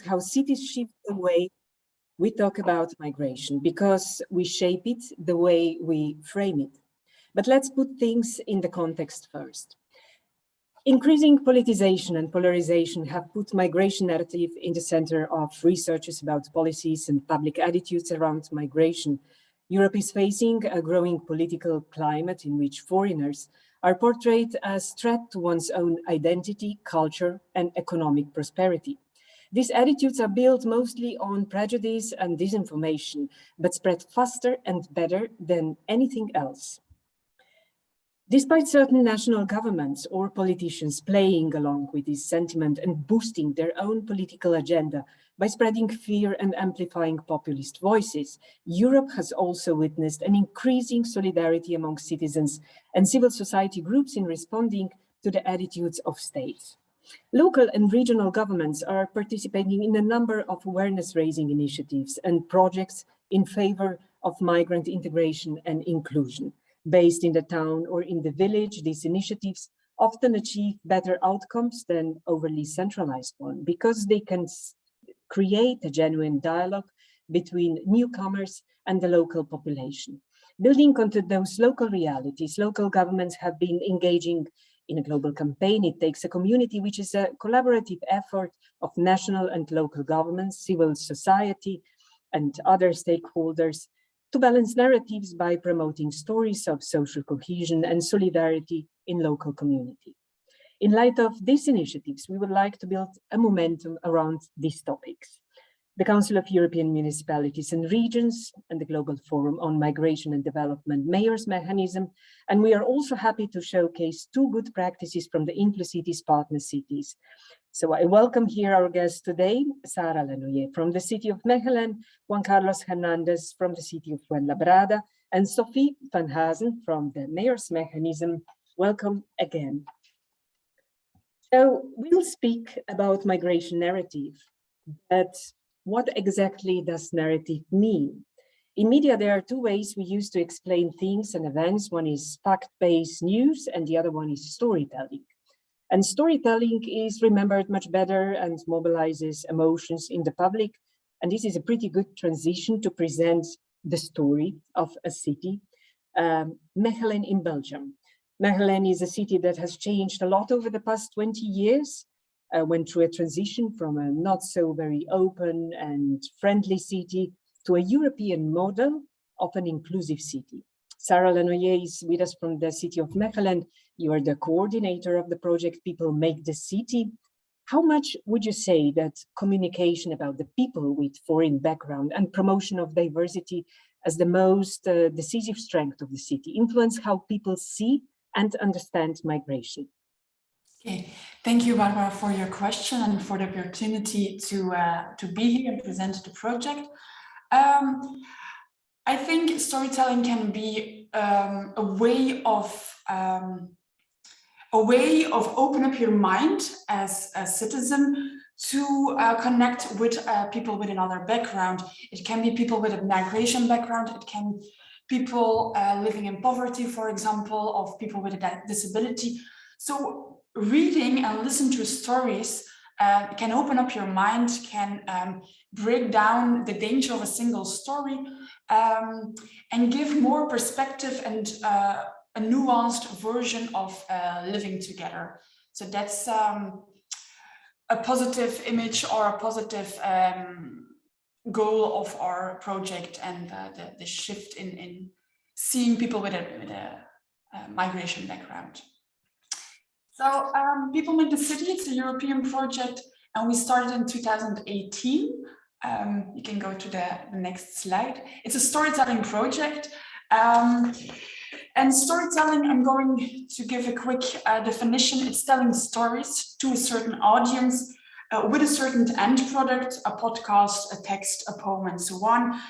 how cities shift the way we talk about migration, because we shape it the way we frame it. But let's put things in the context first. Increasing politicization and polarization have put migration narrative in the center of researches about policies and public attitudes around migration. Europe is facing a growing political climate in which foreigners are portrayed as threat to one's own identity, culture, and economic prosperity. These attitudes are built mostly on prejudice and disinformation, but spread faster and better than anything else. Despite certain national governments or politicians playing along with this sentiment and boosting their own political agenda by spreading fear and amplifying populist voices, Europe has also witnessed an increasing solidarity among citizens and civil society groups in responding to the attitudes of states. Local and regional governments are participating in a number of awareness-raising initiatives and projects in favor of migrant integration and inclusion. Based in the town or in the village, these initiatives often achieve better outcomes than overly centralized ones because they can create a genuine dialogue between newcomers and the local population. Building onto those local realities, local governments have been engaging in a global campaign. It takes a community, which is a collaborative effort of national and local governments, civil society, and other stakeholders to balance narratives by promoting stories of social cohesion and solidarity in local community. In light of these initiatives, we would like to build a momentum around these topics. The Council of European Municipalities and Regions and the Global Forum on Migration and Development Mayors Mechanism. And we are also happy to showcase two good practices from the IncluCities partner cities. So I welcome here our guests today, Sara Lanoye from the city of Mechelen, Juan Carlos Hernandez from the city of Fuenlabrada, and Sophie van Hazen from the Mayors Mechanism. Welcome again. So we'll speak about migration narrative, but what exactly does narrative mean? In media, there are two ways we use to explain things and events. One is fact-based news, and the other one is storytelling. And storytelling is remembered much better and mobilizes emotions in the public. And this is a pretty good transition to present the story of a city, Mechelen in Belgium. Mechelen is a city that has changed a lot over the past 20 years. Went through a transition from a not so very open and friendly city to a European model of an inclusive city. Sara Lanoye is with us from the city of Mechelen. You are the coordinator of the project People Make the City. How much would you say that communication about the people with foreign background and promotion of diversity as the most decisive strength of the city influence how people see and understand migration? Okay, thank you, Barbara, for your question and for the opportunity to be here and present the project. I think storytelling can be a way of open up your mind as a citizen to connect with people with another background. It can be people with a migration background. It can be people living in poverty, for example, of people with a disability. So reading and listen to stories can open up your mind, can break down the danger of a single story, and give more perspective and a nuanced version of living together. So that's a positive image or a positive goal of our project, and the shift in seeing people with a migration background. So People Make the City, it's a European project, and we started in 2018. You can go to the next slide. It's a storytelling project. And storytelling, I'm going to give a quick definition. It's telling stories to a certain audience with a certain end product, a podcast, a text, a poem, and so on,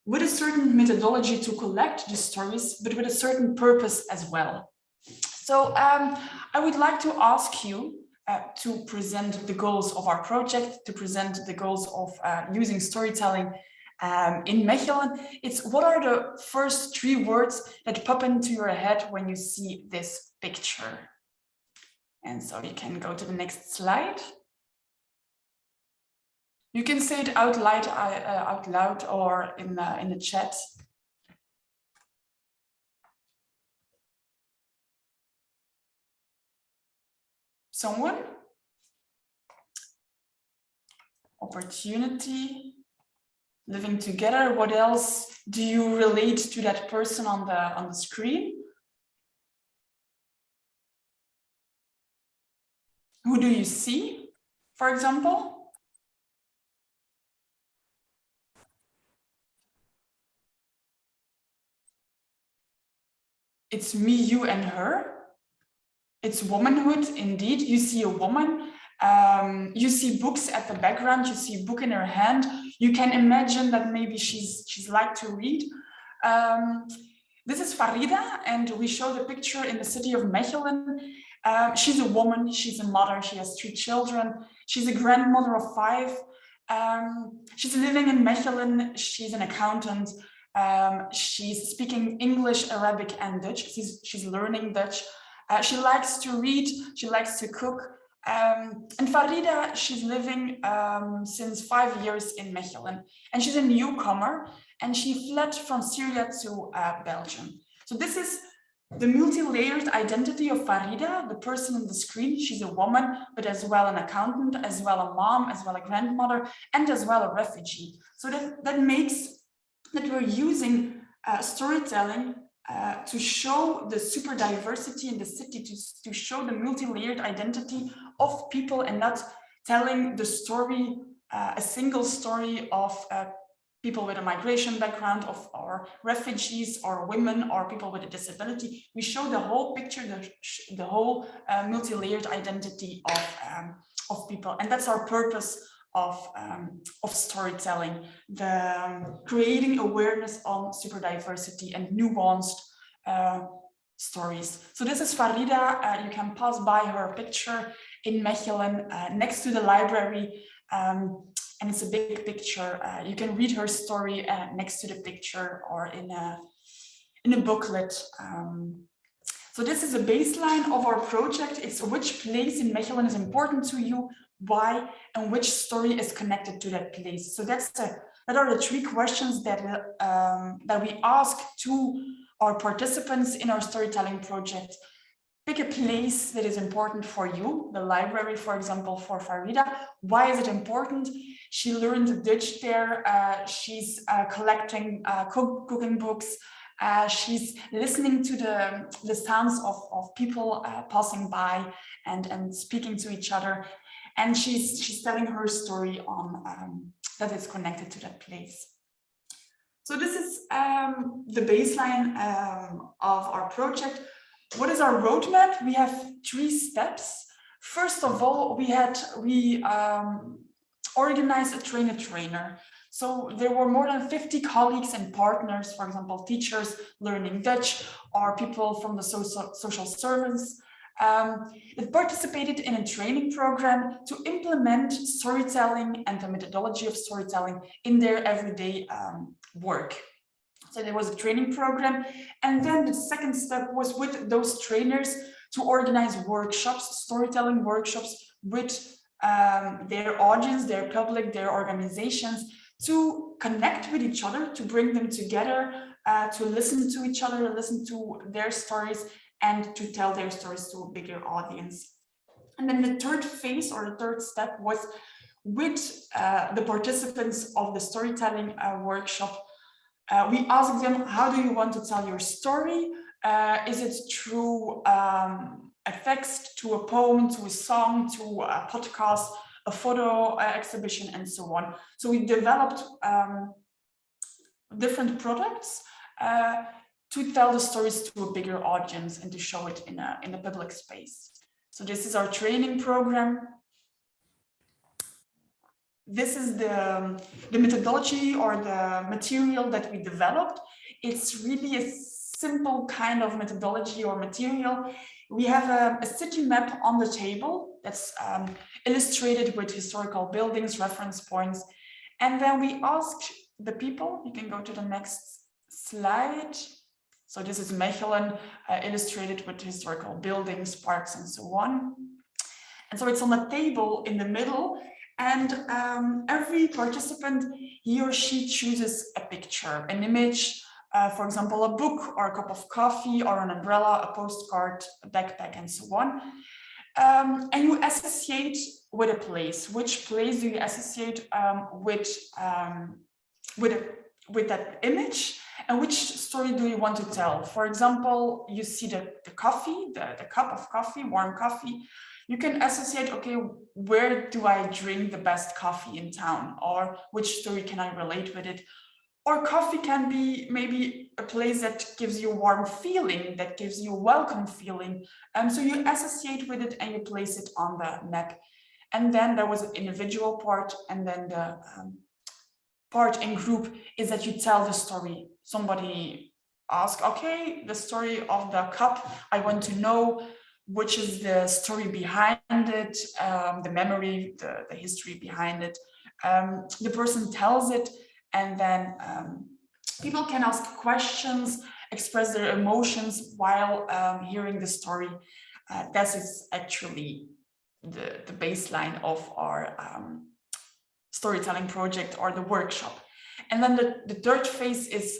with a certain methodology to collect the stories, but with a certain purpose as well. So I would like to ask you to present the goals of our project, to present the goals of using storytelling in Mechelen. It's what are the first 3 words that pop into your head when you see this picture? And so you can go to the next slide. You can say it out loud or in the chat. Someone? Opportunity, living together. What else do you relate to that person on the screen? Who do you see, for example? It's me, you, and her. It's womanhood, indeed. You see a woman. You see books at the background. You see a book in her hand. You can imagine that maybe she's like to read. This is Farida, and we show the picture in the city of Mechelen. She's a woman. She's a mother. She has 3 children. She's a grandmother of 5. She's living in Mechelen. She's an accountant. She's speaking English, Arabic, and Dutch. She's learning Dutch. She likes to read, she likes to cook. And Farida, she's living since 5 years in Mechelen. And she's a newcomer, and she fled from Syria to Belgium. So this is the multi-layered identity of Farida, the person on the screen. She's a woman, but as well an accountant, as well a mom, as well a grandmother, and as well a refugee. So that makes that we're using storytelling to show the super diversity in the city, to show the multi-layered identity of people, and not telling the story, a single story of people with a migration background, or refugees, or women, or people with a disability. We show the whole picture, the whole multi-layered identity of people, and that's our purpose of storytelling, creating awareness on super diversity and nuanced stories. So this is Farida. You can pass by her picture in Mechelen next to the library, and it's a big picture. You can read her story next to the picture, or in a booklet. So this is a baseline of our project. It's which place in Mechelen is important to you, why, and which story is connected to that place. So that are the 3 questions that we ask to our participants in our storytelling project. Pick a place that is important for you, the library, for example, for Farida. Why is it important? She learned Dutch there. She's collecting cooking books. She's listening to the sounds of people passing by and speaking to each other. And she's telling her story on that is connected to that place. So this is the baseline of our project. What is our roadmap? We have 3 steps. First of all, we organized a trainer. So there were more than 50 colleagues and partners, for example, teachers learning Dutch, or people from the social service, that participated in a training program to implement storytelling and the methodology of storytelling in their everyday work. So there was a training program, and then the second step was with those trainers to organize workshops, storytelling workshops with their audience, their public, their organizations, to connect with each other, to bring them together, to listen to each other, listen to their stories, and to tell their stories to a bigger audience. And then the third phase, or the third step, was with the participants of the storytelling workshop. We asked them, how do you want to tell your story? Is it through a text, to a poem, to a song, to a podcast, a photo exhibition, and so on? So we developed different products to tell the stories to a bigger audience and to show it in a public space. So this is our training program. This is the methodology or the material that we developed. It's really a simple kind of methodology or material. We have a city map on the table that's illustrated with historical buildings, reference points. And then we asked the people, you can go to the next slide. So this is Mechelen, illustrated with historical buildings, parks, and so on. And so it's on the table in the middle. And every participant, he or she chooses a picture, an image, for example, a book or a cup of coffee or an umbrella, a postcard, a backpack, and so on. And you associate with a place. Which place do you associate with that image? And which story do you want to tell? For example, you see the coffee, the cup of coffee, warm coffee. You can associate, okay, where do I drink the best coffee in town? Or which story can I relate with it? Or coffee can be maybe a place that gives you a warm feeling, that gives you a welcome feeling. So you associate with it and you place it on the map. And then there was an individual part, and then the part in group is that you tell the story. Somebody asks, okay, the story of the cup, I want to know which is the story behind it, the memory, the history behind it. The person tells it, and then people can ask questions, express their emotions while hearing the story. That is actually the baseline of our storytelling project or the workshop. And then the third phase is,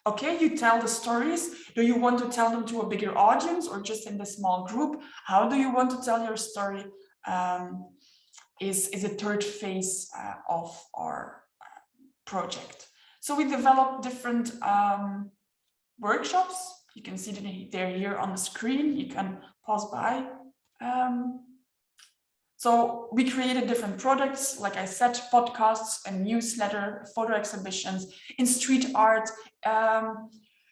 okay, you tell the stories. Do you want to tell them to a bigger audience or just in the small group? How do you want to tell your story? Is a third phase of our project. So we developed different workshops. You can see that they're here on the screen. You can pause by. So we created different products, like I said, podcasts, a newsletter, photo exhibitions. In street art,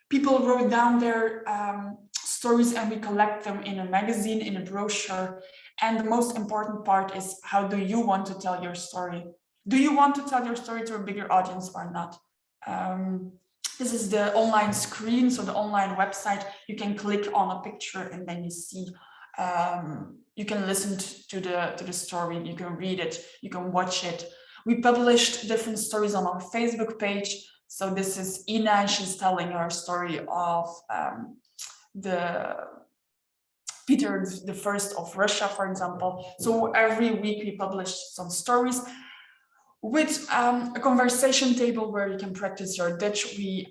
people wrote down their stories and we collect them in a magazine, in a brochure. And the most important part is, how do you want to tell your story? Do you want to tell your story to a bigger audience or not? This is the online screen, so the online website. You can click on a picture and then you see, you can listen to the story, you can read it, you can watch it. We published different stories on our Facebook page. So this is Ina, she's telling her story of the Peter I of Russia, for example. So every week we publish some stories. With a conversation table where you can practice your Dutch, we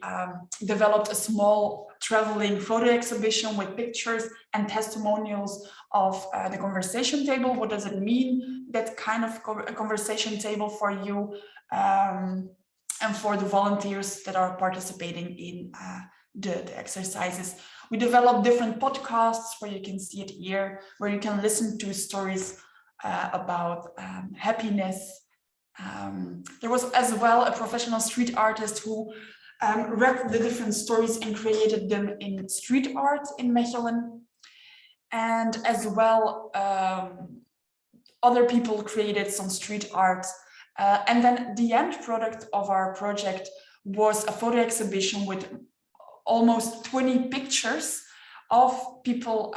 developed a small traveling photo exhibition with pictures and testimonials of the conversation table. What does it mean, that kind of a conversation table for you and for the volunteers that are participating in the exercises? We developed different podcasts where you can see it here, where you can listen to stories about happiness. There was as well a professional street artist who read the different stories and created them in street art in Mechelen. And as well, other people created some street art. And then the end product of our project was a photo exhibition with almost 20 pictures of people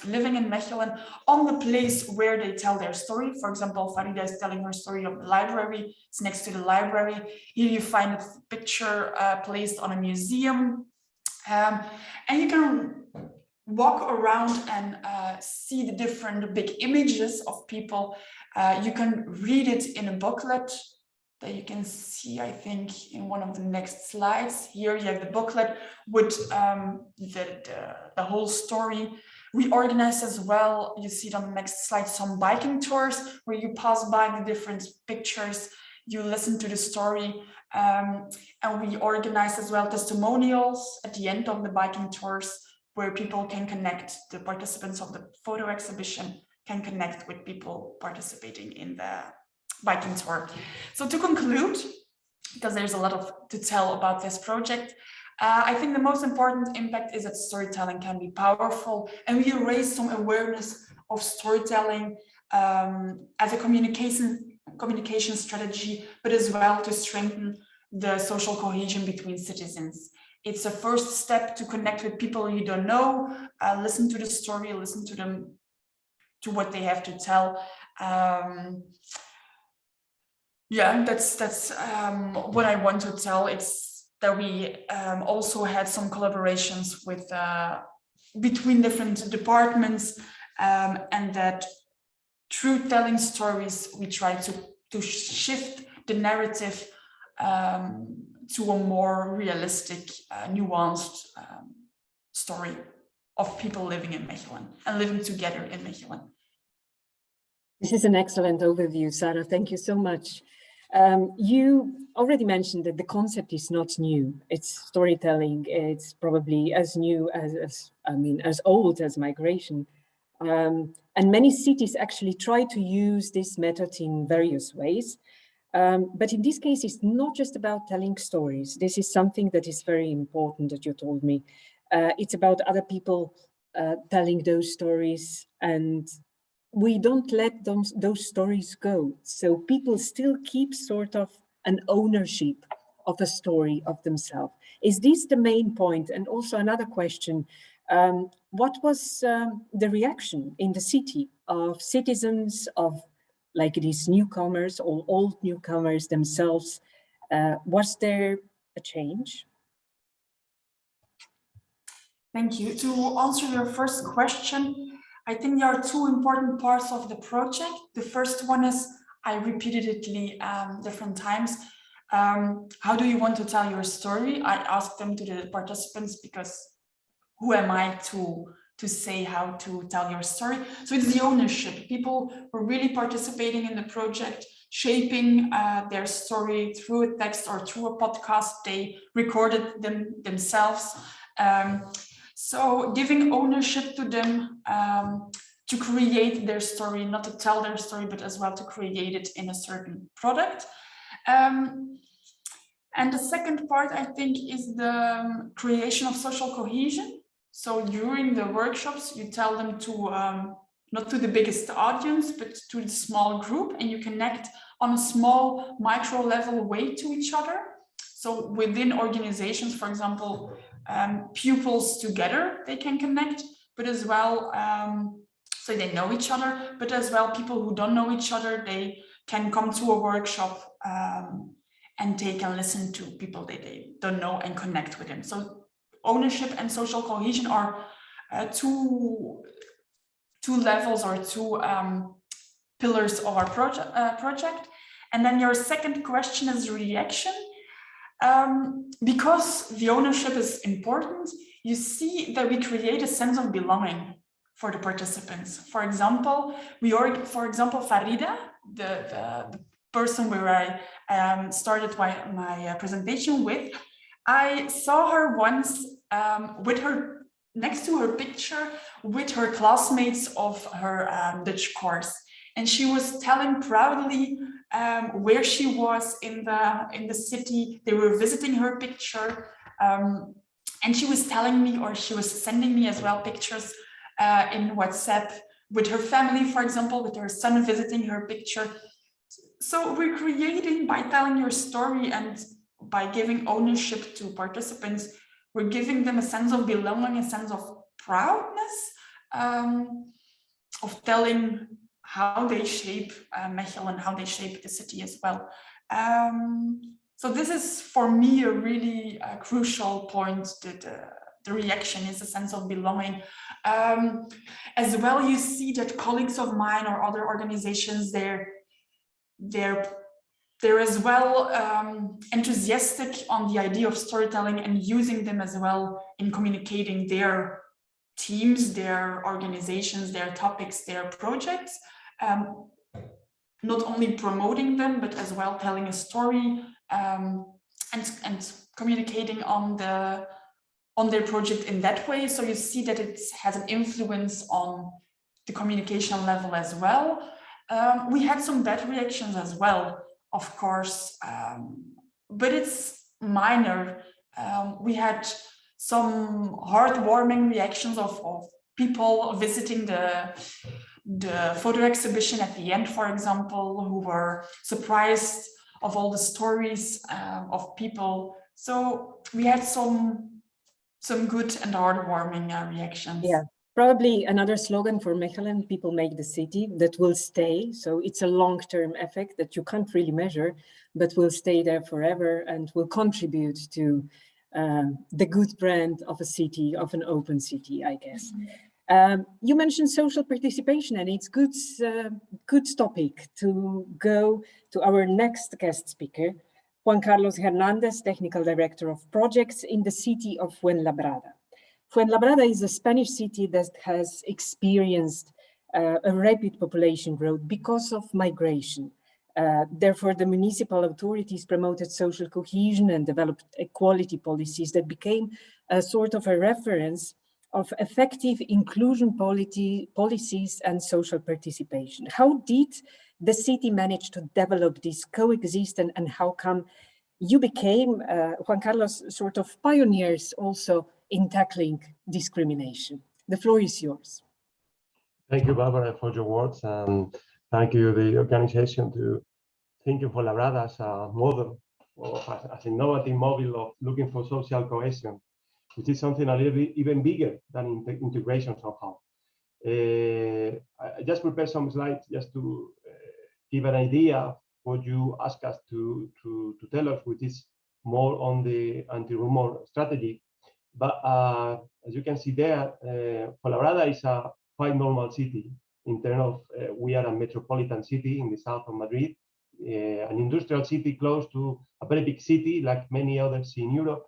living in Mechelen on the place where they tell their story. For example, Farida is telling her story of the library. It's next to the library. Here you find a picture placed on a museum. And you can walk around and see the different big images of people. You can read it in a booklet that you can see, I think, in one of the next slides. Here you have the booklet with the whole story. We organized as well, you see it on the next slide, some biking tours where you pass by the different pictures, you listen to the story, and we organized as well testimonials at the end of the biking tours where people can connect, the participants of the photo exhibition can connect with people participating in the biking tour. So to conclude, because there's a lot to tell about this project, I think the most important impact is that storytelling can be powerful, and we raise some awareness of storytelling as a communication strategy, but as well to strengthen the social cohesion between citizens. It's a first step to connect with people you don't know, listen to the story, listen to them, to what they have to tell. Yeah, that's what I want to tell. It's that we also had some collaborations with between different departments, and that through telling stories, we try to shift the narrative to a more realistic, nuanced story of people living in Mechelen and living together in Mechelen. This is an excellent overview, Sarah. Thank you so much. You already mentioned that the concept is not new. It's storytelling. It's probably as new as old as migration. And many cities actually try to use this method in various ways. But in this case, it's not just about telling stories. This is something that is very important that you told me. It's about other people telling those stories, and we don't let those stories go. So people still keep sort of an ownership of a story of themselves. Is this the main point? And also another question, what was the reaction in the city of citizens, of like these newcomers or old newcomers themselves? Was there a change? Thank you. To answer your first question, I think there are two important parts of the project. The first one is, I repeatedly different times, how do you want to tell your story? I asked them to the participants, because who am I to say how to tell your story? So it's the ownership. People were really participating in the project, shaping their story through a text or through a podcast. They recorded them themselves. So giving ownership to them to create their story, not to tell their story, but as well to create it in a certain product. And the second part, I think, is the creation of social cohesion. So during the workshops, you tell them to, not to the biggest audience, but to the small group, and you connect on a small micro level way to each other. So within organizations, for example, pupils together, they can connect, but as well, so they know each other, but as well, people who don't know each other, they can come to a workshop and they can listen to people that they don't know and connect with them. So ownership and social cohesion are two levels or two pillars of our project. And then your second question is reaction. Because the ownership is important, you see that we create a sense of belonging for the participants. For example, Farida, the person where I started my presentation with, I saw her once with her, next to her picture, with her classmates of her Dutch course. And she was telling proudly where she was in the city. They were visiting her picture, and she was telling me, or she was sending me as well, pictures in WhatsApp with her family, for example, with her son visiting her picture. So we're creating, by telling your story and by giving ownership to participants, we're giving them a sense of belonging, a sense of proudness, of telling how they shape Mechelen, how they shape the city as well. So this is, for me, a really crucial point, that the reaction is a sense of belonging. As well, you see that colleagues of mine or other organizations, they're as well enthusiastic on the idea of storytelling and using them as well in communicating their teams, their organizations, their topics, their projects. Not only promoting them, but as well telling a story and communicating on their project in that way. So you see that it has an influence on the communication level as well. We had some bad reactions as well, of course, but it's minor. We had some heartwarming reactions of people visiting the photo exhibition at the end, for example, who were surprised of all the stories of people. So we had some good and heartwarming reactions. Yeah, probably another slogan for Mechelen, people make the city, that will stay. So it's a long-term effect that you can't really measure, but will stay there forever and will contribute to the good brand of a city, of an open city, I guess. You mentioned social participation, and it's good topic to go to our next guest speaker, Juan Carlos Hernandez, Technical Director of Projects in the city of Fuenlabrada. Fuenlabrada is a Spanish city that has experienced a rapid population growth because of migration. Therefore, the municipal authorities promoted social cohesion and developed equality policies that became a sort of a reference of effective inclusion policies and social participation. How did the city manage to develop this coexist, and how come you became, Juan Carlos, sort of pioneers also in tackling discrimination? The floor is yours. Thank you, Barbara, for your words, and thank you, the organization, to thinking for Labrada as a model, or as an innovative model of looking for social cohesion, which is something a little bit even bigger than integration somehow. I just prepared some slides just to give an idea of what you asked us to tell us, which is more on the anti-rumor strategy. But as you can see there, Fuenlabrada is a quite normal city in terms of we are a metropolitan city in the south of Madrid, an industrial city close to a very big city like many others in Europe.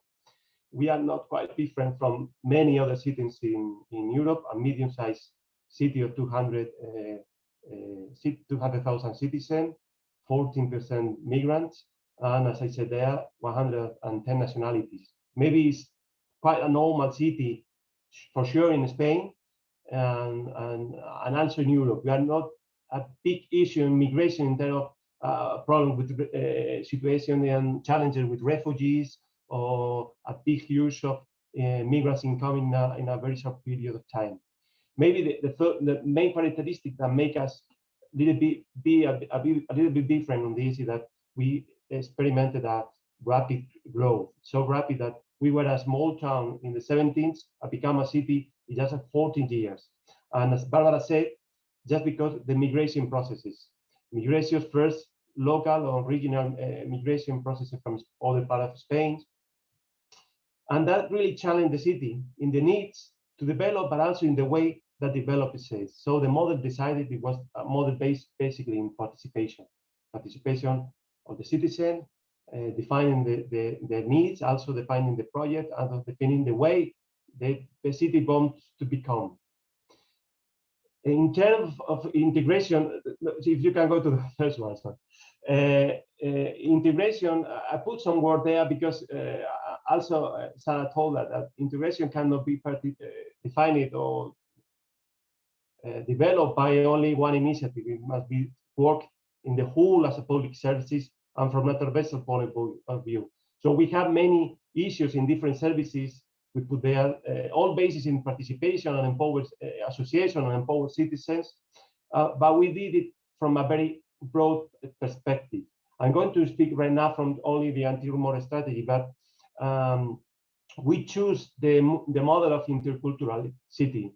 We are not quite different from many other cities in Europe, a medium-sized city of 200,000 citizens, 14% migrants, and as I said there, 110 nationalities. Maybe it's quite a normal city for sure in Spain and also in Europe. We are not a big issue in migration in terms of problem with situation and challenges with refugees, or a big huge of migrants incoming in a very short period of time. Maybe the main characteristic that make us a little bit different on this is that we experimented a rapid growth, so rapid that we were a small town in the 17th and become a city in just 14 years. And as Barbara said, just because the migration processes, migration first, local or regional migration processes from other parts of Spain. And that really challenged the city in the needs to develop, but also in the way that developers say. So the model decided it was a model based basically in participation of the citizen, defining their needs, also defining the project, and defining the way the city wants to become. In terms of integration, if you can go to the first one, integration, I put some word there because also Sarah told that integration cannot be defined or developed by only one initiative. It must be work in the whole as a public services and from a transversal point of view. So we have many issues in different services. We put there all bases in participation and empowered association and empowered citizens, but we did it from a very broad perspective. I'm going to speak right now from only the anti-rumor strategy, but we choose the model of intercultural city.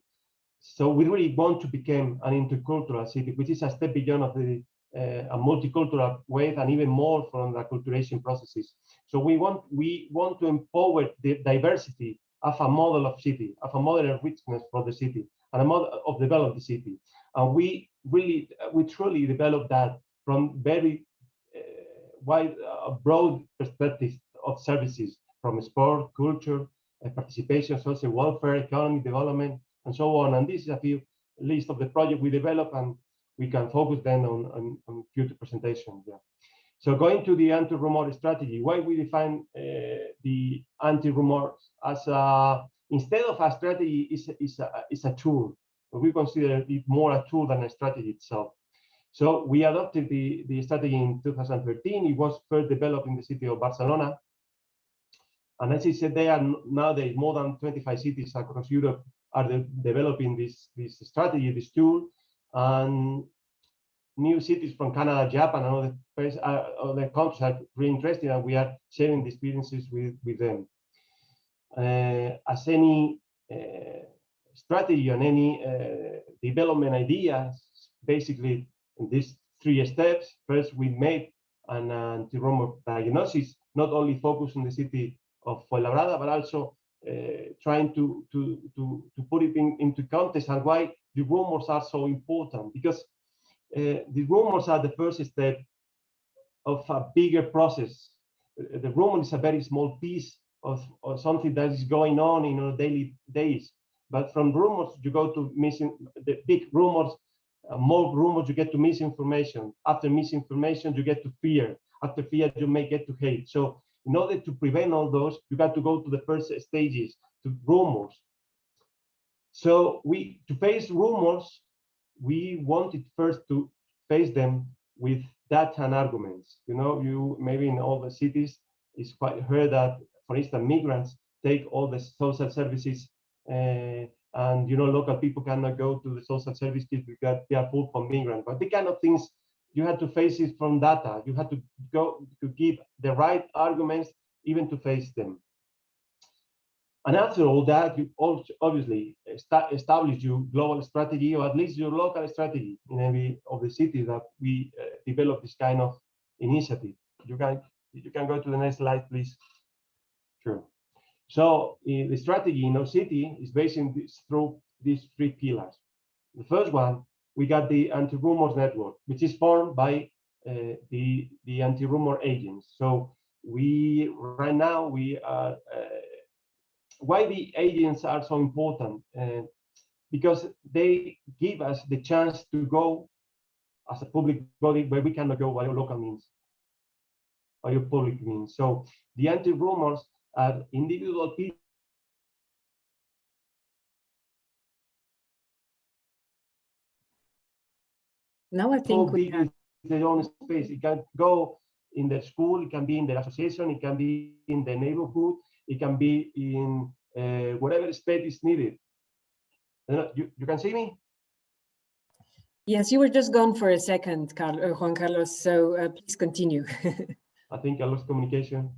So we really want to become an intercultural city, which is a step beyond of the a multicultural way and even more from the acculturation processes. So we want to empower the diversity of a model of city, of a model of richness for the city, and a model of develop the city. And we truly developed that from very wide, broad perspective of services, from sport, culture, participation, social welfare, economic development, and so on. And this is a few list of the project we develop, and we can focus then on future presentation. Yeah. So going to the anti-rumor strategy, why we define the anti-rumor as instead of a strategy is a tool. We consider it more a tool than a strategy itself. So we adopted the strategy in 2013. It was first developed in the city of Barcelona. And as I said, there are nowadays more than 25 cities across Europe are developing this strategy, this tool. And new cities from Canada, Japan, and other countries are really interested, and we are sharing the experiences with them. As any strategy and any development ideas, basically in these 3 steps. First, we made an anti-rumor diagnosis, not only focused on the city of Fuenlabrada, but also trying to put it into context and why the rumors are so important, because the rumors are the first step of a bigger process. The rumor is a very small piece of something that is going on in our daily days. But from rumors, you go to the big rumors, more rumors, you get to misinformation. After misinformation, you get to fear. After fear, you may get to hate. So in order to prevent all those, you got to go to the first stages, to rumors. So to face rumors, we wanted first to face them with data and arguments. You know, you maybe in all the cities, it's quite heard that, for instance, migrants take all the social services, and you know, local people cannot go to the social services because they are full from migrants. But the kind of things, you had to face it from data. You had to go to give the right arguments, even to face them. And after all that, you also obviously establish your global strategy, or at least your local strategy in every of the cities that we develop this kind of initiative. You can go to the next slide, please. Sure. So the strategy in our city is based in through these three pillars. The first one, we got the anti-rumors network, which is formed by the anti-rumor agents. So right now we are. Why the agents are so important? Because they give us the chance to go as a public body where we cannot go by your local means, by your public means. So the anti-rumors are individual people. Now I think we have their own space. It can go in the school, it can be in the association, it can be in the neighborhood, it can be in whatever space is needed. You can see me? Yes, you were just gone for a second, Juan Carlos, so please continue. I think I lost communication.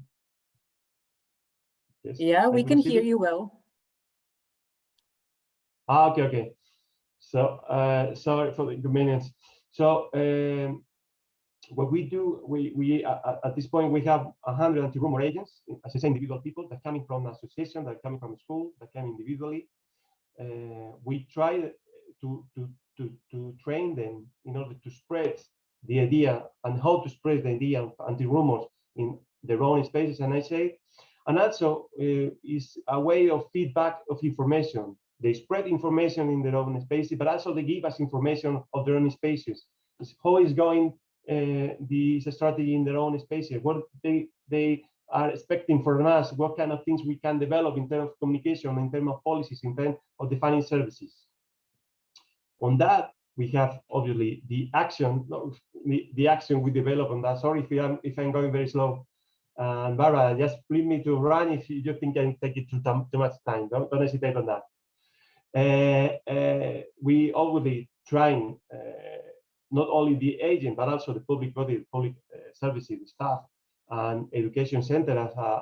Yes, yeah, we can hear you well. Okay. So sorry for the inconvenience. So what we do, we at this point we have 100 anti-rumor agents, as I say, individual people that coming from association, that coming from school, that come individually. We try to train them in order to spread the idea and how to spread the idea of anti-rumors in their own spaces, and I say, and also is a way of feedback of information. They spread information in their own spaces, but also they give us information of their own spaces. It's how is going this strategy in their own spaces, what they are expecting from us, what kind of things we can develop in terms of communication, in terms of policies, in terms of defining services. On that, we have obviously the action, the action we develop on that. Sorry if I'm going very slow. And Barbara, just leave me to run if you think I take it too much time. Don't hesitate on that. We obviously trying not only the agent, but also the public body, public services, staff, and education center as a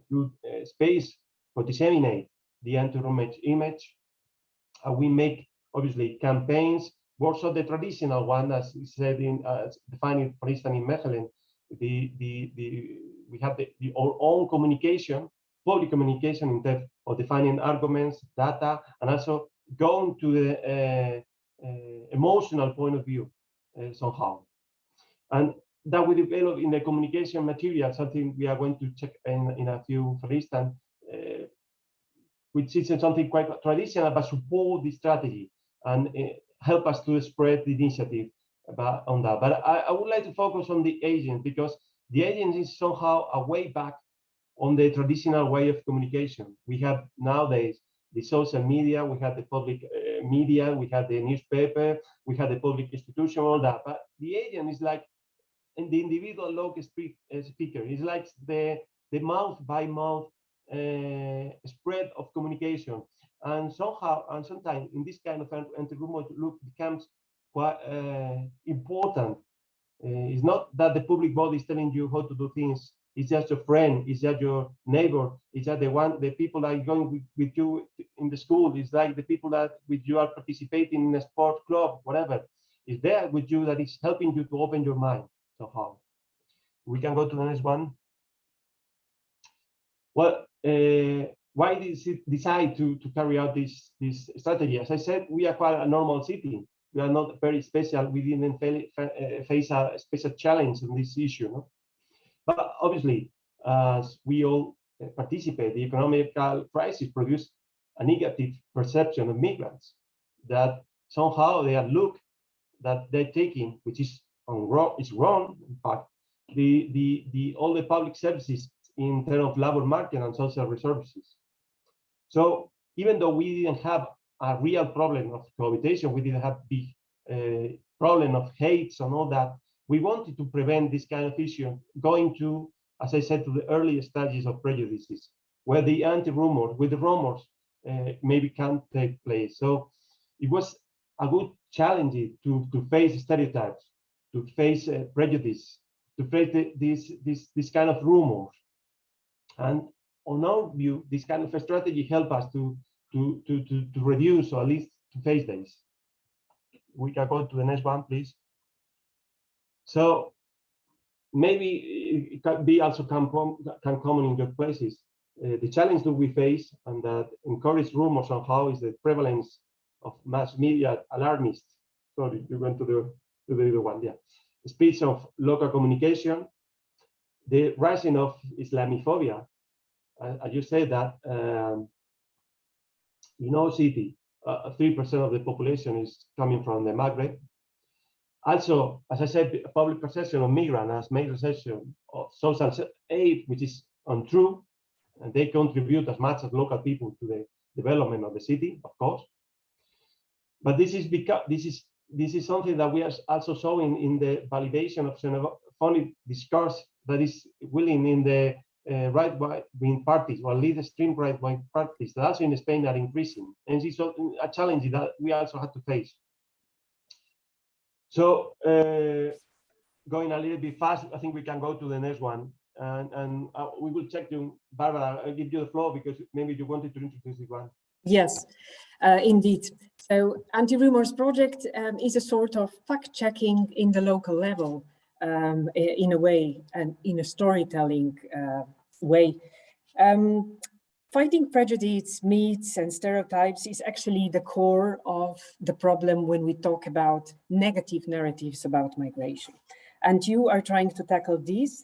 good space for disseminate the anti-rumor image. We make obviously campaigns, also the traditional one, as said in defining, for instance, in Mechelen, we have our own communication, public communication in terms of defining arguments, data, and also going to the emotional point of view somehow. And that we develop in the communication material, something we are going to check in a few, for instance, which is something quite traditional, but support the strategy and help us to spread the initiative on that. But I would like to focus on the agent, because the agent is somehow a way back on the traditional way of communication. We have nowadays the social media, we have the public media, we have the newspaper, we have the public institution, all that. But the agent is like the individual local speaker. It's like the mouth by mouth spread of communication, and somehow and sometimes in this kind of anti-rumor look becomes quite important. It's not that the public body is telling you how to do things. It's just your friend, it's just your neighbor, it's just the people that are going with you in the school. It's like the people that with you are participating in a sport club, whatever. It's there with you that is helping you to open your mind somehow. We can go to the next one. Well, why did it decide to carry out this strategy? As I said, we are quite a normal city. We are not very special. We didn't face a special challenge in this issue. No? But obviously, as we all participate, the economic crisis produced a negative perception of migrants that somehow they are looked that they're taking, which is wrong. In fact, all the public services in terms of labor market and social resources. So even though we didn't have a real problem of cohabitation, we didn't have big problem of hates and all that, we wanted to prevent this kind of issue going to, as I said, to the early stages of prejudices, where the anti-rumors, with the rumors, maybe can't take place. So it was a good challenge to face stereotypes, to face prejudice, to face this kind of rumors. And on our view, this kind of a strategy helped us to reduce, or at least to face this. We can go to the next one, please. So maybe it can be also common in your places. The challenge that we face and that encourage rumors on how is the prevalence of mass media alarmists. Sorry, you went to the other one, yeah. The speech of local communication, the rising of Islamophobia. As you say that, in our city, 3% of the population is coming from the Maghreb. Also, as I said, public perception of migrants as main recession of social aid, which is untrue, and they contribute as much as local people to the development of the city, of course. But this is because this is something that we are also showing in the validation of xenophobic discourse that is willing in the right-wing parties, or lead extreme right-wing parties that also in Spain are increasing, and it's a challenge that we also have to face. So going a little bit fast, I think we can go to the next one, and we will check you, Barbara. I'll give you the floor because maybe you wanted to introduce this one. Yes, indeed. So Anti-Rumors Project is a sort of fact-checking in the local level, in a way, and in a storytelling way. Fighting prejudice, myths, and stereotypes is actually the core of the problem when we talk about negative narratives about migration. And you are trying to tackle these.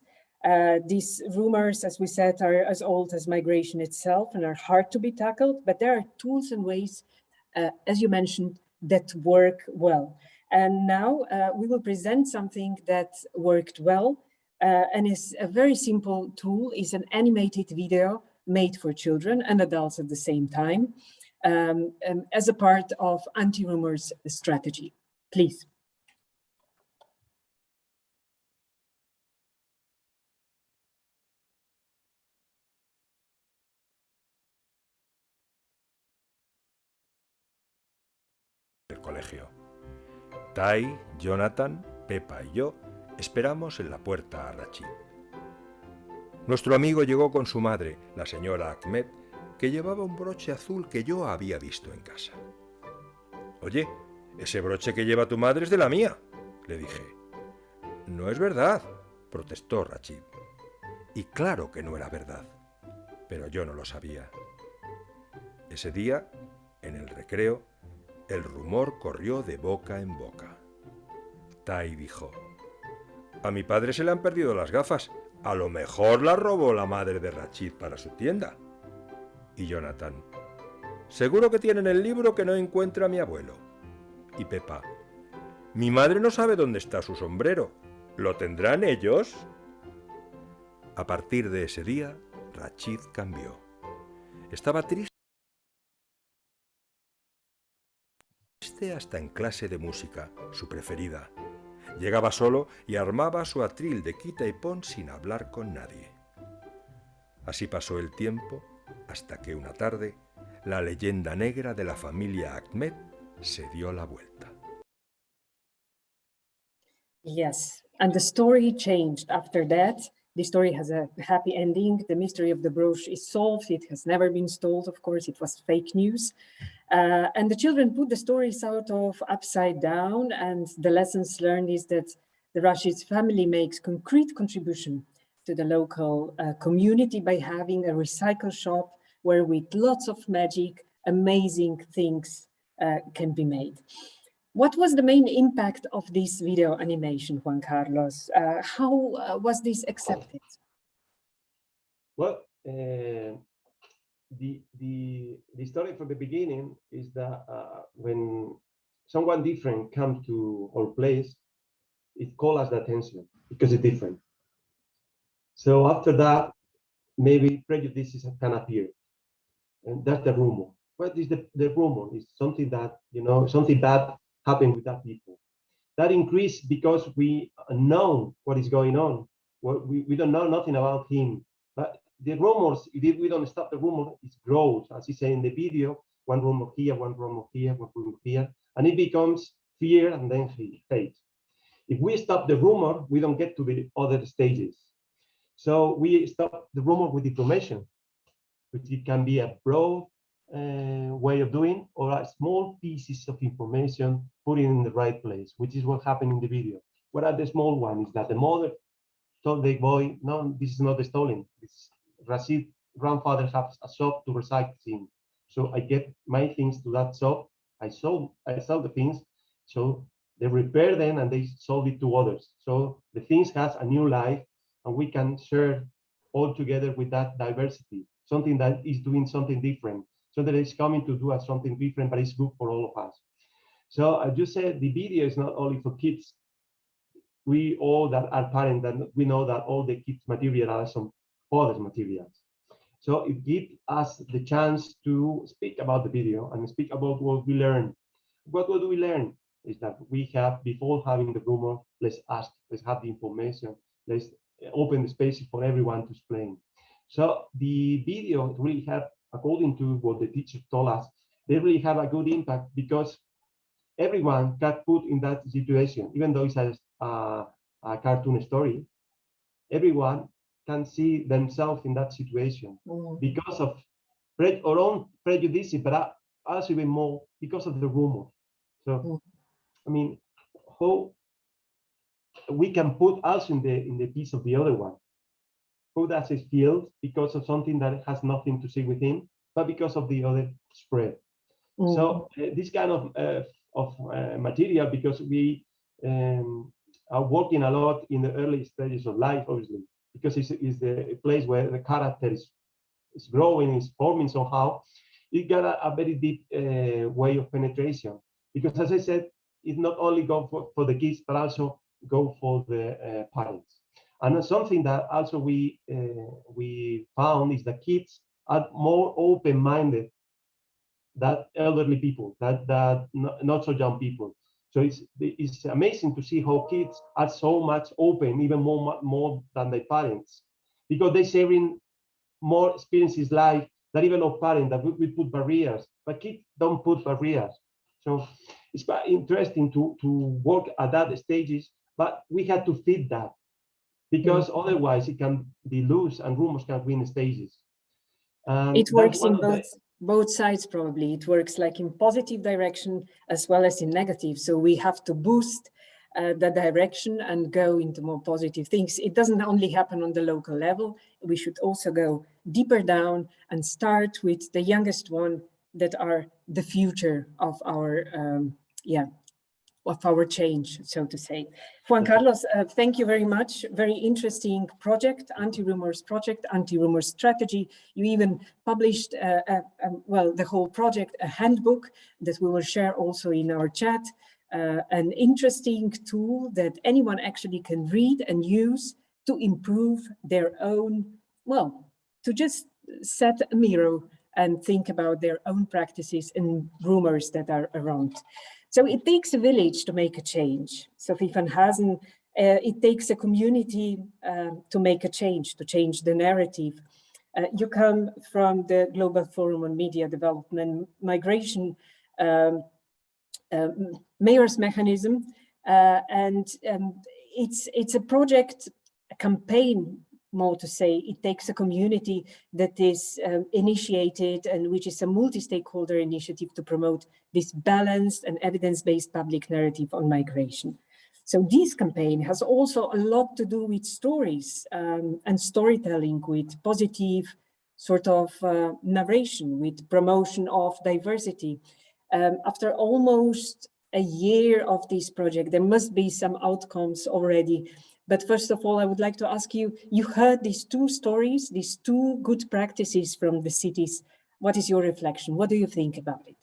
These rumors, as we said, are as old as migration itself and are hard to be tackled, but there are tools and ways, as you mentioned, that work well. And now we will present something that worked well and is a very simple tool, is an animated video made for children and adults at the same time, as a part of Anti-Rumors Strategy. Please. El colegio. Tai, Jonathan, Pepa y yo esperamos en la puerta a Rachid. Nuestro amigo llegó con su madre, la señora Ahmed, que llevaba un broche azul que yo había visto en casa. Oye, ese broche que lleva tu madre es de la mía, le dije. No es verdad, protestó Rachid. Y claro que no era verdad, pero yo no lo sabía. Ese día, en el recreo, el rumor corrió de boca en boca. Tai dijo, a mi padre se le han perdido las gafas. A lo mejor las robó la madre de Rachid para su tienda. Y Jonathan, seguro que tienen el libro que no encuentra mi abuelo. Y Pepa, mi madre no sabe dónde está su sombrero. ¿Lo tendrán ellos? A partir de ese día, Rachid cambió. Estaba triste hasta en clase de música, su preferida. Llegaba solo y armaba su atril de quita y pon sin hablar con nadie. Así pasó el tiempo hasta que una tarde la leyenda negra de la familia Ahmed se dio la vuelta. Yes, and the story changed after that. The story has a happy ending. The mystery of the brooch is solved. It has never been stolen, of course. It was fake news. And the children put the story sort of upside down, and the lessons learned is that the Rashid's family makes concrete contribution to the local community by having a recycle shop where with lots of magic, amazing things can be made. What was the main impact of this video animation, Juan Carlos? How was this accepted? Well, the story from the beginning is that when someone different comes to our place, it calls us the attention because it's different. So after that, maybe prejudices can appear, and that's the rumor. What is the rumor? Is something that, you know, something bad happened with that people. That increased because we know what is going on. Well, we don't know nothing about him, but the rumors, if we don't stop the rumor, it grows. As you say in the video, one rumor here, one rumor here, one rumor here, and it becomes fear and then hate. If we stop the rumor, we don't get to the other stages. So we stop the rumor with information, which it can be a broad way of doing, or a small pieces of information put in the right place, which is what happened in the video. What are the small ones? Is that the mother told the boy, no, this is not stolen. This Rashid's grandfather has a shop to recycle in. So I get my things to that shop. I sell the things. So they repair them and they sold it to others. So the things has a new life, and we can share all together with that diversity, something that is doing something different, so that is coming to do something different, but it's good for all of us. So as you said, the video is not only for kids. We all that are parents, that we know that all the kids material are some other materials. So it gives us the chance to speak about the video and speak about what we learn. What do we learn? Is that we have, before having the rumor, let's ask, let's have the information, let's open the space for everyone to explain. So the video really have, according to what the teacher told us, they really have a good impact because everyone got put in that situation, even though it's a cartoon story. Everyone can see themselves in that situation because of our own prejudice, but also even more because of the rumor. So, I mean, how we can put also in the piece of the other one. How does it feel because of something that has nothing to see with him, but because of the other spread? So this kind of material, because we are working a lot in the early stages of life, obviously, because it's the place where the character is growing, is forming somehow. It got a very deep way of penetration, because as I said, it not only go for the kids, but also go for the parents. And something that also we found is that kids are more open-minded than elderly people, that not so young people. So it's amazing to see how kids are so much open, even more than their parents, because they're sharing more experiences life than even our parents, that we put barriers, but kids don't put barriers. So it's quite interesting to work at that stages, but we had to fit that, because otherwise it can be loose and rumors can win stages. It works in both sides, probably. It works like in positive direction as well as in negative. So we have to boost the direction and go into more positive things. It doesn't only happen on the local level. We should also go deeper down and start with the youngest one that are the future of our of our change, so to say. Juan Carlos, thank you very much. Very interesting project, anti-rumors project, anti-rumors strategy. You even published, well, the whole project, a handbook that we will share also in our chat, an interesting tool that anyone actually can read and use to improve their own, well, to just set a mirror and think about their own practices and rumors that are around. So it takes a village to make a change. Sophie van Hazen, it takes a community to make a change, to change the narrative. You come from the Global Forum on Media Development, Migration, Mayor's Mechanism, and it's a project, a campaign, more to say. It takes a community that is initiated and which is a multi-stakeholder initiative to promote this balanced and evidence-based public narrative on migration. So this campaign has also a lot to do with stories and storytelling, with positive sort of narration, with promotion of diversity. After almost a year of this project, there must be some outcomes already. But first of all, I would like to ask you, you heard these two stories, these two good practices from the cities. What is your reflection? What do you think about it?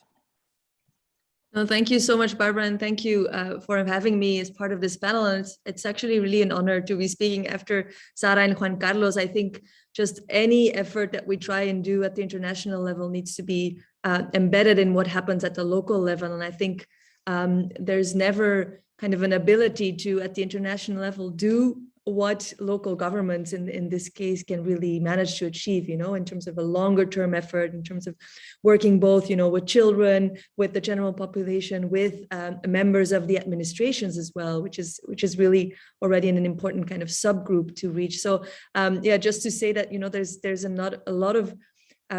No, thank you so much, Barbara, and thank you for having me as part of this panel. And it's actually really an honor to be speaking after Sara and Juan Carlos. I think just any effort that we try and do at the international level needs to be embedded in what happens at the local level. And I think there's never kind of an ability to, at the international level, do what local governments in this case can really manage to achieve, you know, in terms of a longer term effort, in terms of working both, you know, with children, with the general population, with members of the administrations as well, which is really already an important kind of subgroup to reach. So yeah, just to say that, you know, there's a lot of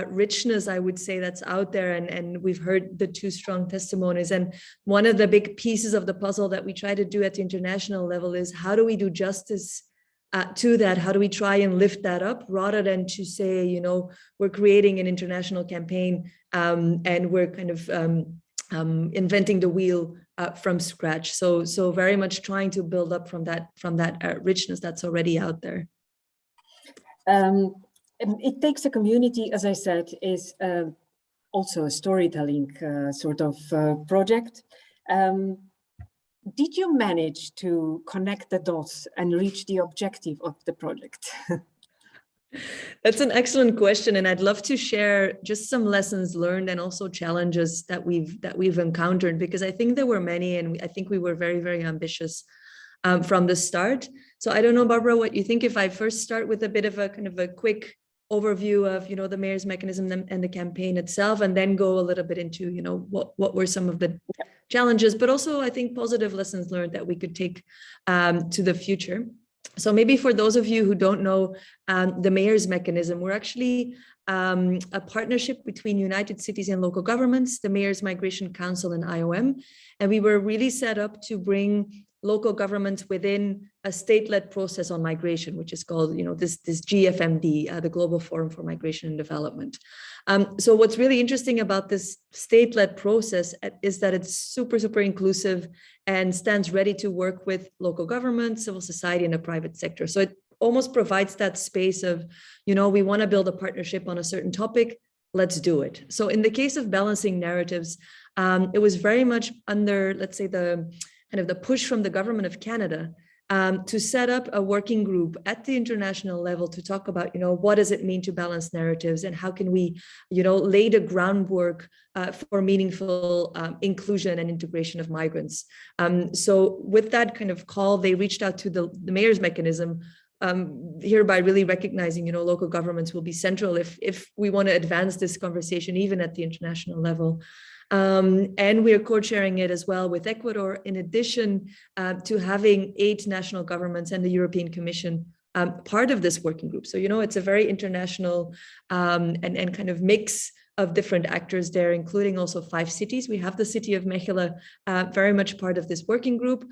richness, I would say, that's out there, and we've heard the two strong testimonies. And one of the big pieces of the puzzle that we try to do at the international level is, how do we do justice to that? How do we try and lift that up, rather than to say, you know, we're creating an international campaign and we're kind of inventing the wheel from scratch. So very much trying to build up from that richness that's already out there. It Takes a Community, as I said, is also a storytelling sort of project. Did you manage to connect the dots and reach the objective of the project? That's an excellent question, and I'd love to share just some lessons learned and also challenges that we've encountered, because I think there were many, and I think we were very, very ambitious from the start. So I don't know, Barbara, what you think if I first start with a bit of a kind of a quick overview of, you know, the mayor's mechanism and the campaign itself, and then go a little bit into, you know, what were some of the challenges, but also I think positive lessons learned that we could take to the future. So maybe for those of you who don't know the mayor's mechanism, we're actually a partnership between United Cities and local governments, the Mayor's Migration Council and IOM, and we were really set up to bring local governments within a state-led process on migration, which is called, you know, this GFMD, the Global Forum for Migration and Development. So what's really interesting about this state-led process is that it's super, super inclusive and stands ready to work with local government, civil society, and the private sector. So it almost provides that space of, you know, we want to build a partnership on a certain topic, let's do it. So in the case of balancing narratives, it was very much under, let's say, the kind of the push from the government of Canada to set up a working group at the international level to talk about, you know, what does it mean to balance narratives, and how can we, you know, lay the groundwork for meaningful inclusion and integration of migrants. So with that kind of call, they reached out to the mayor's mechanism, hereby really recognizing, you know, local governments will be central if we want to advance this conversation, even at the international level. And we are co-chairing it as well with Ecuador, in addition to having 8 national governments and the European Commission part of this working group. So, you know, it's a very international and kind of mix of different actors there, including also 5 cities. We have the city of Mechelen very much part of this working group.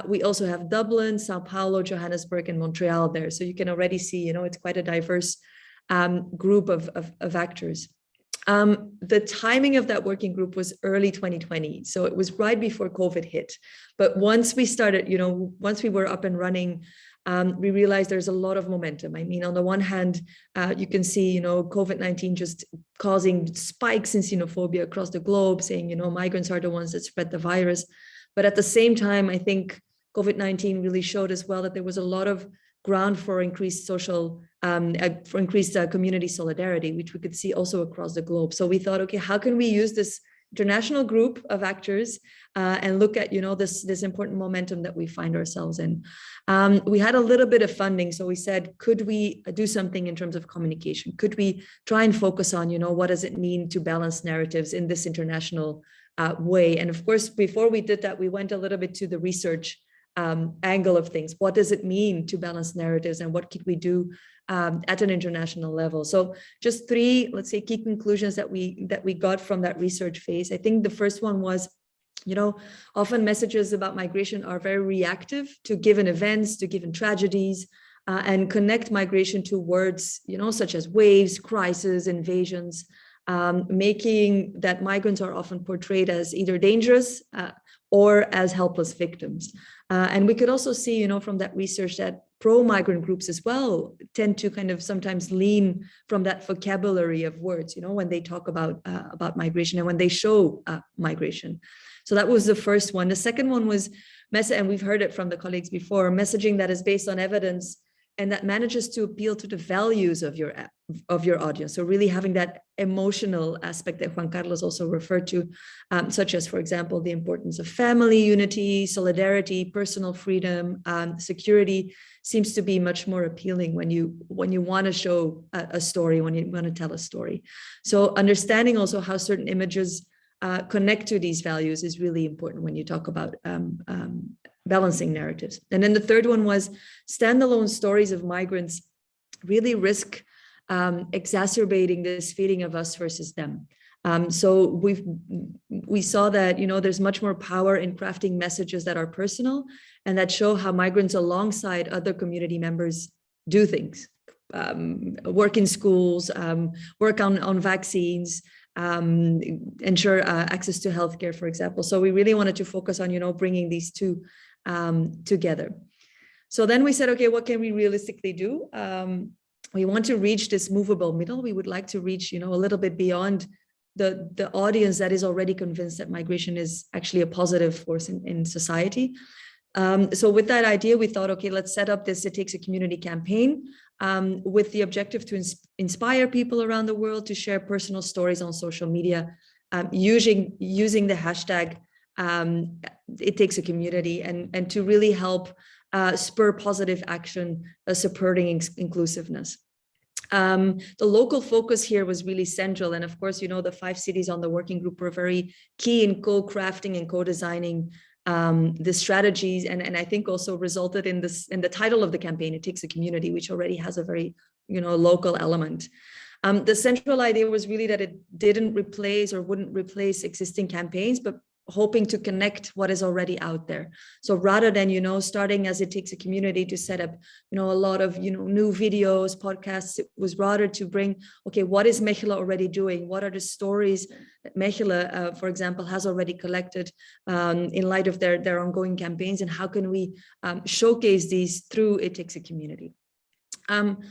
We also have Dublin, Sao Paulo, Johannesburg, and Montreal there. So you can already see, you know, it's quite a diverse group of actors. The timing of that working group was early 2020. So it was right before COVID hit. But once we started, you know, once we were up and running, we realized there's a lot of momentum. I mean, on the one hand, you can see, you know, COVID-19 just causing spikes in xenophobia across the globe, saying, you know, migrants are the ones that spread the virus. But at the same time, I think COVID-19 really showed as well that there was a lot of ground for increased community solidarity, which we could see also across the globe. So we thought, okay, how can we use this international group of actors and look at, you know, this important momentum that we find ourselves in. We had a little bit of funding, so we said, could we do something in terms of communication? Could we try and focus on, you know, what does it mean to balance narratives in this international way? And of course, before we did that, we went a little bit to the research angle of things. What does it mean to balance narratives, and what could we do at an international level? So just 3, let's say, key conclusions that we got from that research phase. I think the first one was Often messages about migration are very reactive to given events, to given tragedies, and connect migration to words, such as waves, crisis, invasions, making that migrants are often portrayed as either dangerous or as helpless victims. And we could also see, from that research that pro-migrant groups as well tend to kind of sometimes lean from that vocabulary of words, when they talk about migration and when they show migration. So that was the first one. The second one was and we've heard it from the colleagues before, messaging that is based on evidence and that manages to appeal to the values of your audience. So really having that emotional aspect that Juan Carlos also referred to, such as, for example, the importance of family unity, solidarity, personal freedom, security, seems to be much more appealing when you want to show a story, when you want to tell a story. So understanding also how certain images connect to these values is really important when you talk about balancing narratives. And then the third one was standalone stories of migrants really risk exacerbating this feeling of us versus them. So we saw that, there's much more power in crafting messages that are personal and that show how migrants alongside other community members do things, work in schools, work on vaccines, ensure access to healthcare, for example. So we really wanted to focus on, bringing these two together. So then we said, okay, what can we realistically do? We want to reach this movable middle. We would like to reach, a little bit beyond the audience that is already convinced that migration is actually a positive force in society. So with that idea, we thought, okay, let's set up this It Takes a Community campaign with the objective to inspire people around the world to share personal stories on social media, using the hashtag It Takes a Community, and to really help spur positive action, supporting inclusiveness. The local focus here was really central. And of course, the 5 cities on the working group were very key in co-crafting and co-designing the strategies, and I think also resulted in the title of the campaign, It Takes a Community, which already has a very, local element. The central idea was really that it didn't replace or wouldn't replace existing campaigns, but hoping to connect what is already out there. So rather than, starting as It Takes a Community to set up, a lot of, new videos, podcasts, it was rather to bring, okay, what is Mechelen already doing? What are the stories that Mechelen, for example, has already collected in light of their ongoing campaigns, and how can we showcase these through It Takes a Community? And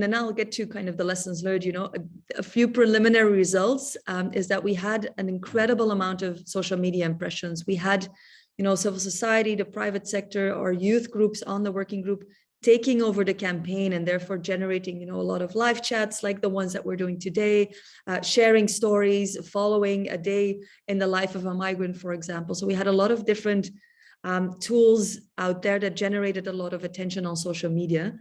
then I'll get to kind of the lessons learned. A few preliminary results is that we had an incredible amount of social media impressions. We had, civil society, the private sector, or youth groups on the working group taking over the campaign, and therefore generating, a lot of live chats like the ones that we're doing today, sharing stories, following a day in the life of a migrant, for example. So we had a lot of different tools out there that generated a lot of attention on social media.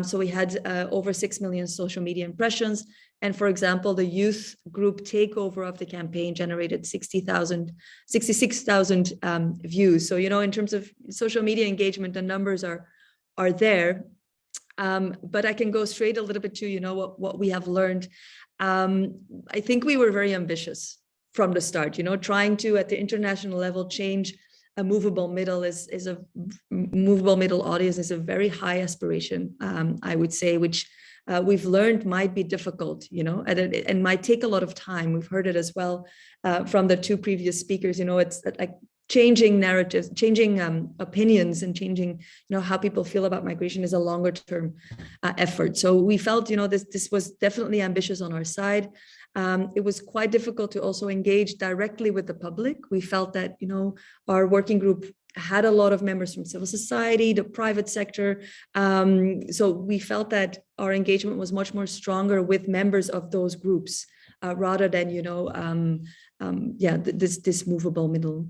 So we had over 6 million social media impressions. And for example, the youth group takeover of the campaign generated 66,000 views. So, in terms of social media engagement, the numbers are there. But I can go straight a little bit to, what we have learned. I think we were very ambitious from the start, trying to, at the international level, change a movable middle movable middle audience is a very high aspiration, I would say, which we've learned might be difficult, and might take a lot of time. We've heard it as well from the 2 previous speakers. It's like changing narratives, changing opinions, and changing, how people feel about migration is a longer term effort. So we felt, this was definitely ambitious on our side. It was quite difficult to also engage directly with the public. We felt that, our working group had a lot of members from civil society, the private sector. So we felt that our engagement was much more stronger with members of those groups rather than, this movable middle.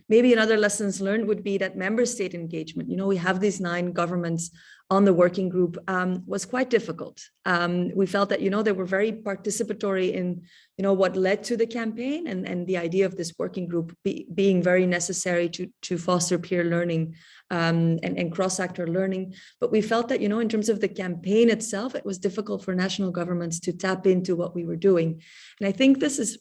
Maybe another lessons learned would be that member state engagement. We have these 9 governments on the working group was quite difficult. We felt that, they were very participatory in, what led to the campaign and the idea of this working group being very necessary to foster peer learning and cross-sector learning. But we felt that, in terms of the campaign itself, it was difficult for national governments to tap into what we were doing. And I think this is,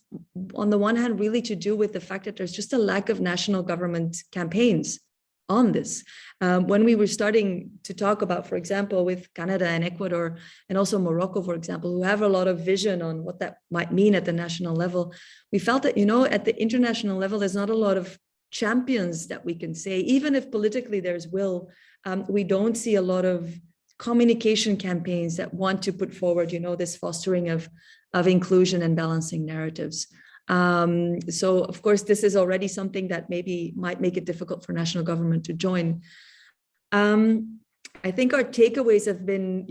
on the one hand, really to do with the fact that there's just a lack of national government campaigns on this. When we were starting to talk about, for example, with Canada and Ecuador, and also Morocco, for example, who have a lot of vision on what that might mean at the national level, we felt that, at the international level, there's not a lot of champions that we can say, even if politically there's will, we don't see a lot of communication campaigns that want to put forward, this fostering of inclusion and balancing narratives. So of course, this is already something that maybe might make it difficult for national government to join. I think our takeaways have been,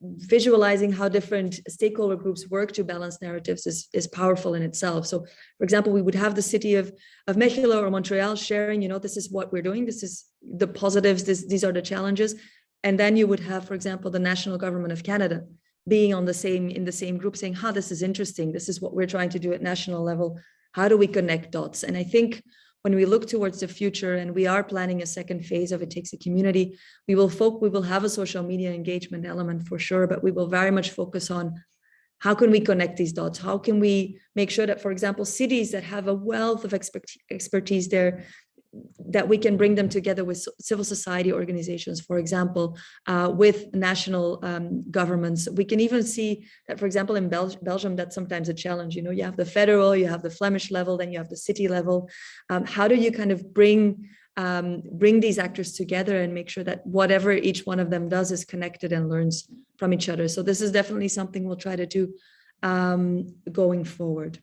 visualizing how different stakeholder groups work to balance narratives is powerful in itself. So, for example, we would have the city of Mechelen or Montreal sharing, this is what we're doing, this is the positives, these are the challenges. And then you would have, for example, the national government of Canada being in the same group saying, this is interesting. This is what we're trying to do at national level. How do we connect dots? And I think when we look towards the future and we are planning a second phase of It Takes a Community, we will have a social media engagement element for sure, but we will very much focus on how can we connect these dots? How can we make sure that, for example, cities that have a wealth of expertise there, that we can bring them together with civil society organizations, for example, with national governments. We can even see that, for example, in Belgium, that's sometimes a challenge. You have the federal, you have the Flemish level, then you have the city level. How do you kind of bring these actors together and make sure that whatever each one of them does is connected and learns from each other? So this is definitely something we'll try to do going forward.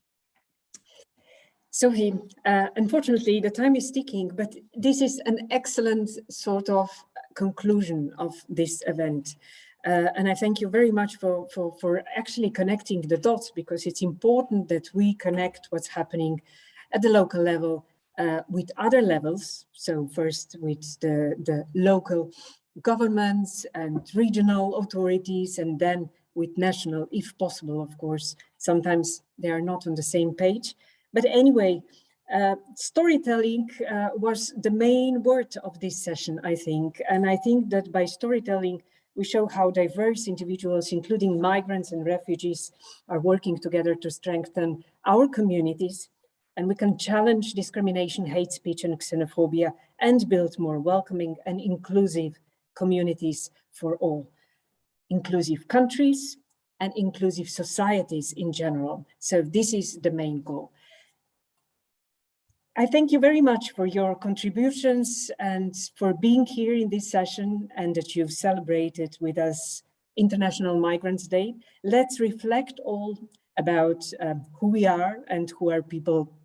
Sophie, unfortunately, the time is ticking, but this is an excellent sort of conclusion of this event. And I thank you very much for actually connecting the dots, because it's important that we connect what's happening at the local level with other levels. So first with the local governments and regional authorities, and then with national, if possible, of course. Sometimes they are not on the same page. But anyway, storytelling was the main word of this session, I think. And I think that by storytelling, we show how diverse individuals, including migrants and refugees, are working together to strengthen our communities. And we can challenge discrimination, hate speech, and xenophobia, and build more welcoming and inclusive communities for all. Inclusive countries and inclusive societies in general. So this is the main goal. I thank you very much for your contributions and for being here in this session, and that you've celebrated with us International Migrants Day. Let's reflect all about who we are and who are people,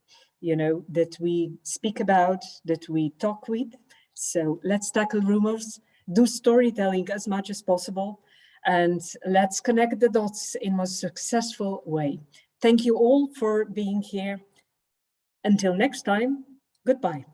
that we speak about, that we talk with. So let's tackle rumors, do storytelling as much as possible, and let's connect the dots in a most successful way. Thank you all for being here. Until next time, goodbye.